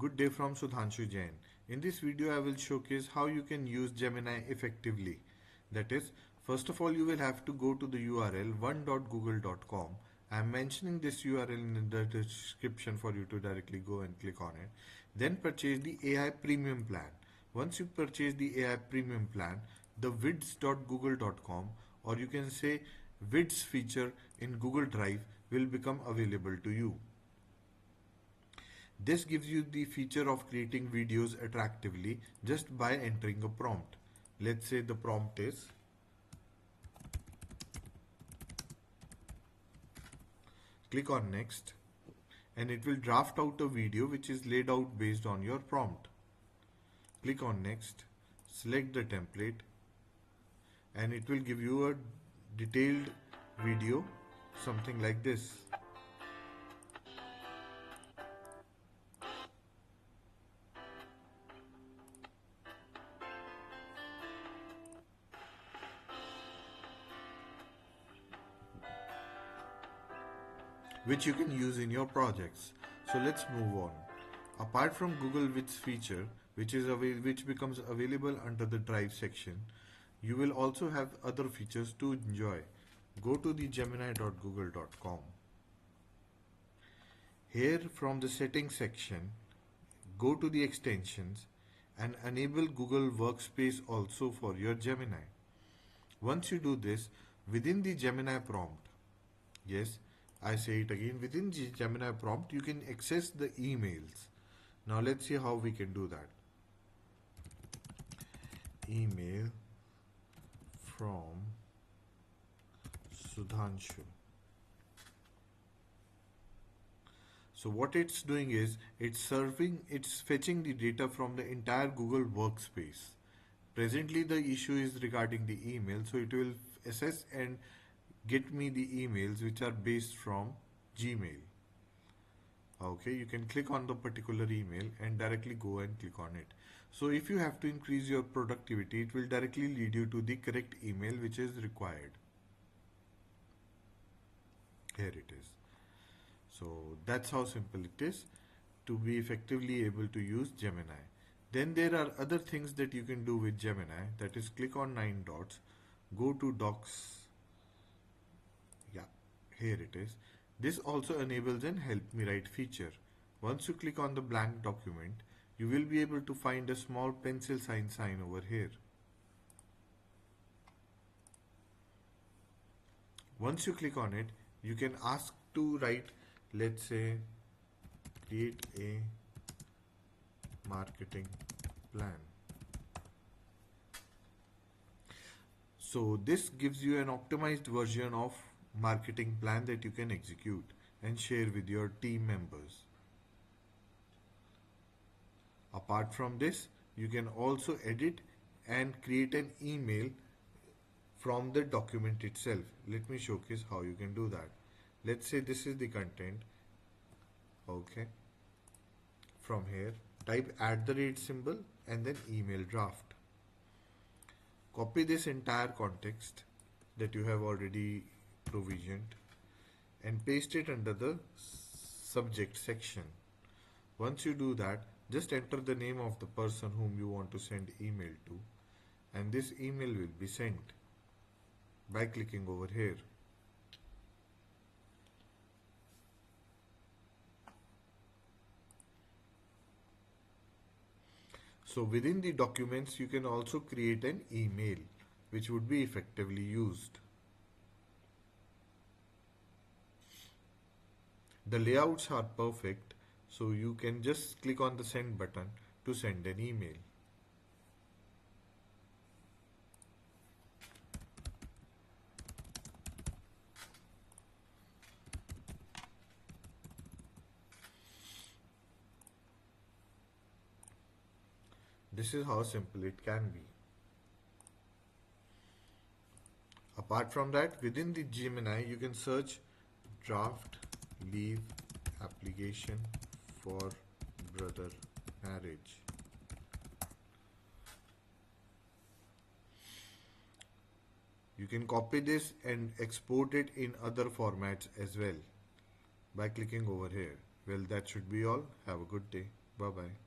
Good day from Sudhanshu Jain. In this video, I will showcase how you can use Gemini effectively. That is, first of all, you will have to go to the URL one.google.com. I am mentioning this URL in the description for you to directly go and click on it. Then purchase the AI Premium plan. Once you purchase the AI Premium plan, the vids.google.com, or you can say vids feature in Google Drive, will become available to you. This gives you the feature of creating videos attractively just by entering a prompt. Let's say the prompt is click on next and it will draft out a video which is laid out based on your prompt. Click on next, select the template and it will give you a detailed video something like this. Which you can use in your projects. So let's move on. Apart from Google Vids feature, which becomes available under the Drive section, you will also have other features to enjoy. Go to the gemini.google.com. Here from the settings section, go to the extensions and enable Google Workspace also for your Gemini. Once you do this, within the Gemini prompt, yes, I say it again, within the Gemini prompt, you can access the emails. Now let's see how we can do that. Email from Sudhanshu. So what it's doing is, it's fetching the data from the entire Google Workspace. Presently the issue is regarding the email, so it will assess and get me the emails which are based from Gmail. Okay, you can click on the particular email and directly go and click on it. So if you have to increase your productivity, it will directly lead you to the correct email which is required. Here it is. So that's how simple it is to be effectively able to use Gemini. Then there are other things that you can do with Gemini. That is, click on 9 dots, go to Docs. Here it is. This also enables an help me write feature. Once you click on the blank document, you will be able to find a small pencil sign over here. Once you click on it, you can ask to write, let's say, create a marketing plan. So this gives you an optimized version of marketing plan that you can execute and share with your team members. Apart from this, you can also edit and create an email from the document itself. Let me showcase how you can do that. Let's say this is the content. Okay. From here, type @ symbol and then email draft. Copy this entire context that you have already provisioned and paste it under the subject section. Once you do that, just enter the name of the person whom you want to send email to, and this email will be sent by clicking over here. So within the documents, you can also create an email which would be effectively used. The layouts are perfect, so you can just click on the send button to send an email. This is how simple it can be. Apart from that, within the Gemini, you can search draft leave application for brother marriage. You can copy this and export it in other formats as well by clicking over here. Well, that should be all. Have a good day. Bye bye.